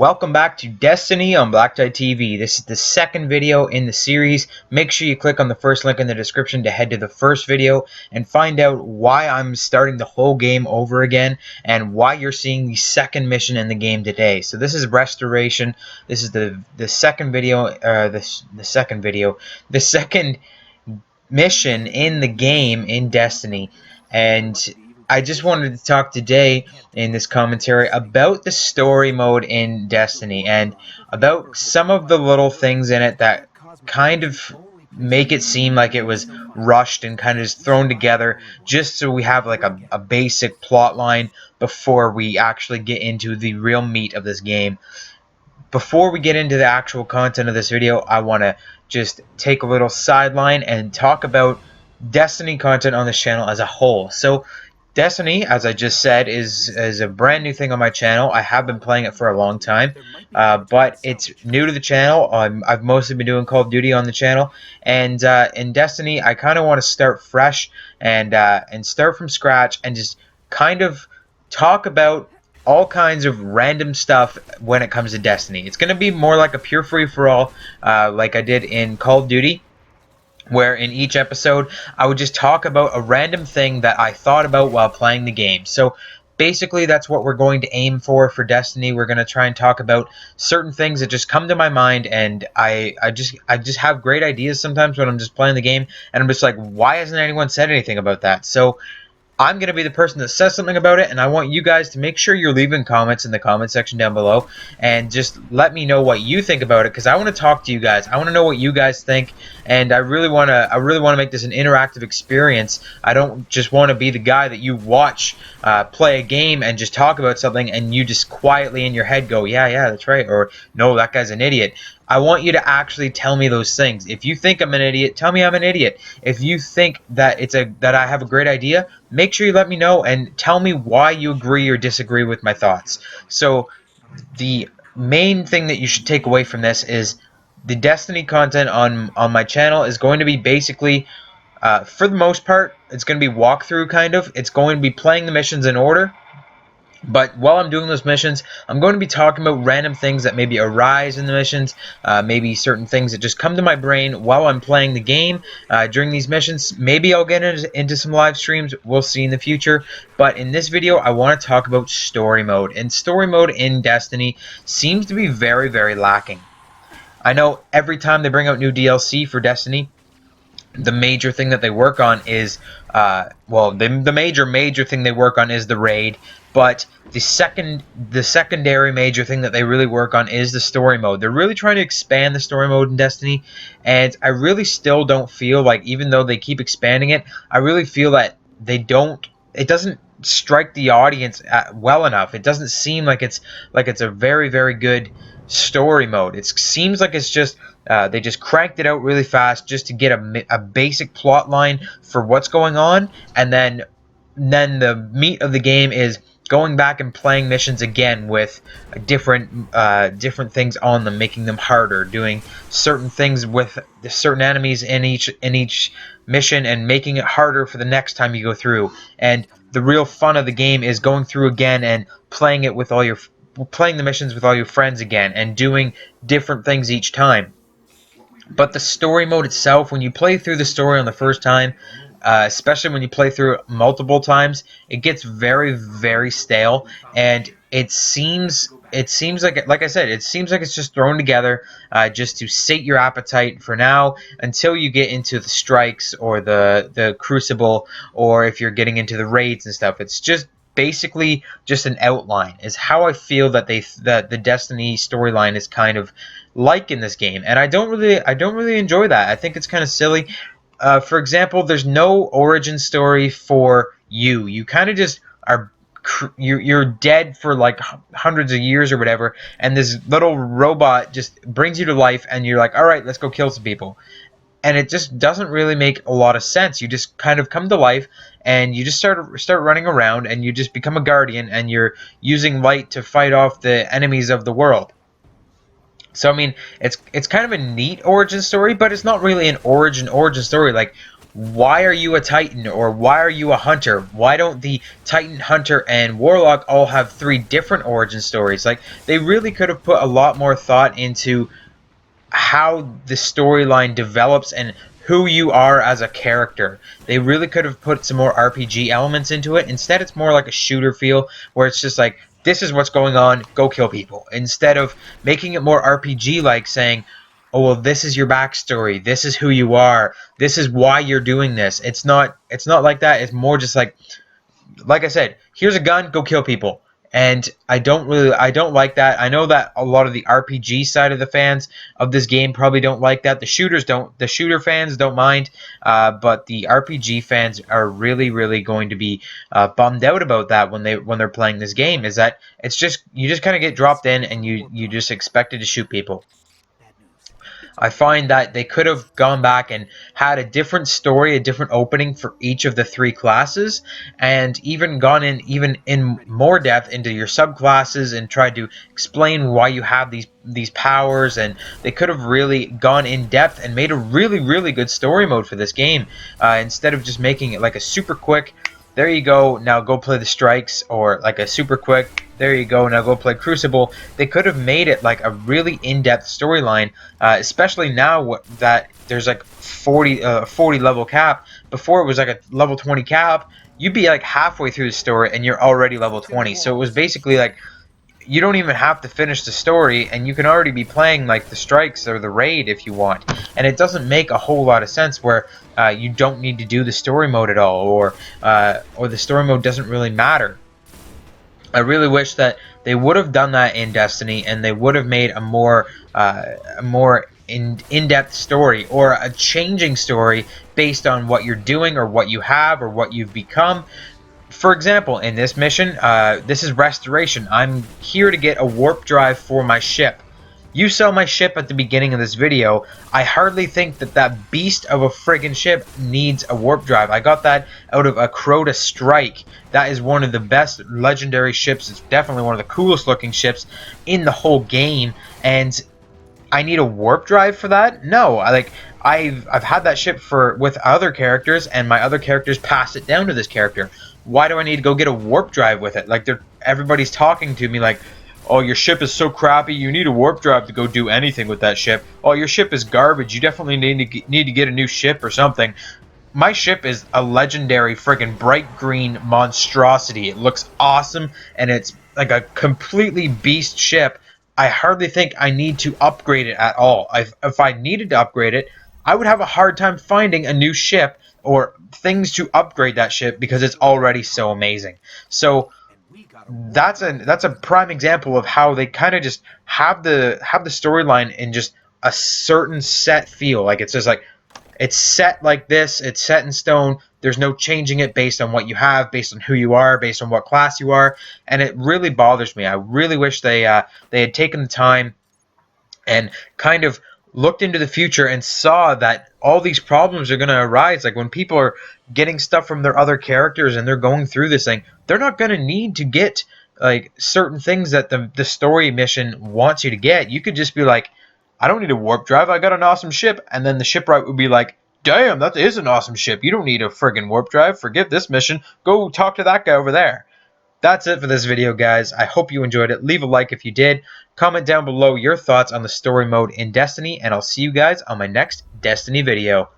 Welcome back to Destiny on Black Tie TV. This is the second video in the series. Make sure you click on the first link in the description to head to the first video and find out why I'm starting the whole game over again and why you're seeing the second mission in the game today. So this is Restoration. This is the second video, the second mission in the game in Destiny. And I just wanted to talk today in this commentary about the story mode in Destiny and about some of the little things in it that kind of make it seem like it was rushed and kind of just thrown together just so we have like a basic plot line before we actually get into the real meat of this game. Before we get into the actual content of this video, I want to just take a little sideline and talk about Destiny content on this channel as a whole. So Destiny, as I just said, is a brand new thing on my channel. I have been playing it for a long time, but it's new to the channel. I've mostly been doing Call of Duty on the channel, and in Destiny, I kind of want to start fresh and start from scratch and just kind of talk about all kinds of random stuff when it comes to Destiny. It's going to be more like a pure free-for-all, like I did in Call of Duty, where in each episode I would just talk about a random thing that I thought about while playing the game. So basically that's what we're going to aim for Destiny. We're going to try and talk about certain things that just come to my mind, and I just have great ideas sometimes when I'm just playing the game, and I'm just like, why hasn't anyone said anything about that? So I'm going to be the person that says something about it, and I want you guys to make sure you're leaving comments in the comment section down below and just let me know what you think about it, because I want to talk to you guys. I want to know what you guys think, and I really want to make this an interactive experience. I don't just want to be the guy that you watch play a game and just talk about something and you just quietly in your head go, yeah, that's right, or no, that guy's an idiot. I want you to actually tell me those things. If you think I'm an idiot, tell me I'm an idiot. If you think that that I have a great idea, make sure you let me know and tell me why you agree or disagree with my thoughts. So the main thing that you should take away from this is the Destiny content on my channel is going to be basically, for the most part, it's going to be walkthrough kind of. It's going to be playing the missions in order. But while I'm doing those missions, I'm going to be talking about random things that maybe arise in the missions, maybe certain things that just come to my brain while I'm playing the game during these missions. Maybe I'll get into some live streams. We'll see in the future. But in this video, I want to talk about story mode. And story mode in Destiny seems to be very, very lacking. I know every time they bring out new DLC for Destiny, the major thing that they work on is, the major thing they work on is the raid, but the secondary major thing that they really work on is the story mode. They're really trying to expand the story mode in Destiny, and I really still don't feel like, even though they keep expanding it, I really feel that it doesn't strike the audience well enough. It doesn't seem like it's a very, very good story mode. It seems like it's just they just cranked it out really fast just to get a basic plot line for what's going on, and then the meat of the game is going back and playing missions again with different things on them, making them harder, doing certain things with certain enemies in each mission, and making it harder for the next time you go through. And the real fun of the game is going through again and playing the missions with all your friends again and doing different things each time. But the story mode itself, when you play through the story on the first time, especially when you play through it multiple times, it gets very, very stale, and it seems like I said, it seems like it's just thrown together just to sate your appetite for now until you get into the strikes or the crucible, or if you're getting into the raids and stuff. It's just basically just an outline, is how I feel that the Destiny storyline is kind of like in this game, and I don't really enjoy that. I think it's kind of silly. For example, there's no origin story for you. You kind of just are, you're dead for like hundreds of years or whatever, and this little robot just brings you to life, and you're like, all right, let's go kill some people. And it just doesn't really make a lot of sense. You just kind of come to life, and you just start running around, and you just become a guardian, and you're using light to fight off the enemies of the world. So I mean, it's kind of a neat origin story, but it's not really an origin story. Like, why are you a Titan, or why are you a Hunter? Why don't the Titan, Hunter, and Warlock all have 3 different origin stories? Like, they really could have put a lot more thought into how the storyline develops and who you are as a character. They really could have put some more RPG elements into it. Instead, it's more like a shooter feel, where it's just like, this is what's going on, go kill people. Instead of making it more RPG like, saying, oh well, this is your backstory, this is who you are, this is why you're doing this. It's not like that. It's more just like I said, here's a gun, go kill people. And I don't like that. I know that a lot of the RPG side of the fans of this game probably don't like that. The shooter fans don't mind, but the RPG fans are really going to be bummed out about that when they're playing this game. Is that it's just, you just kind of get dropped in and you just expected to shoot people. I find that they could have gone back and had a different story, a different opening for each of the 3 classes, and even gone in more depth into your subclasses and tried to explain why you have these powers. And they could have really gone in depth and made a really good story mode for this game, instead of just making it like a super quick, there you go, now go play the strikes, or like a super quick, there you go, now go play Crucible. They could have made it like a really in-depth storyline, especially now that there's like 40 level cap. Before, it was like a level 20 cap. You'd be like halfway through the story and you're already level 20. So it was basically like, you don't even have to finish the story and you can already be playing like the strikes or the raid if you want. And it doesn't make a whole lot of sense where you don't need to do the story mode at all, or the story mode doesn't really matter. I really wish that they would have done that in Destiny, and they would have made a more in-depth story, or a changing story based on what you're doing or what you have or what you've become. For example, in this mission, this is Restoration. I'm here to get a warp drive for my ship. You saw my ship at the beginning of this video. I hardly think that beast of a friggin' ship needs a warp drive. I got that out of a Crota Strike. That is one of the best legendary ships. It's definitely one of the coolest looking ships in the whole game. And I need a warp drive for that? No, I've had that ship with other characters, and my other characters passed it down to this character. Why do I need to go get a warp drive with it? Like, everybody's talking to me like, oh, your ship is so crappy, you need a warp drive to go do anything with that ship. Oh, your ship is garbage, you definitely need to get a new ship or something. My ship is a legendary friggin' bright green monstrosity. It looks awesome, and it's like a completely beast ship. I hardly think I need to upgrade it at all. If I needed to upgrade it, I would have a hard time finding a new ship or things to upgrade that ship because it's already so amazing. So that's a prime example of how they kind of just have the storyline in just a certain set feel. Like, it's just like, it's set like this, it's set in stone. There's no changing it based on what you have, based on who you are, based on what class you are, and it really bothers me. I really wish they had taken the time and kind of looked into the future and saw that all these problems are going to arise. Like, when people are getting stuff from their other characters and they're going through this thing, they're not going to need to get like certain things that the story mission wants you to get. You could just be like, I don't need a warp drive, I got an awesome ship. And then the shipwright would be like, damn, that is an awesome ship, you don't need a friggin' warp drive, forget this mission, go talk to that guy over there. That's it for this video, guys. I hope you enjoyed it. Leave a like if you did. Comment down below your thoughts on the story mode in Destiny, and I'll see you guys on my next Destiny video.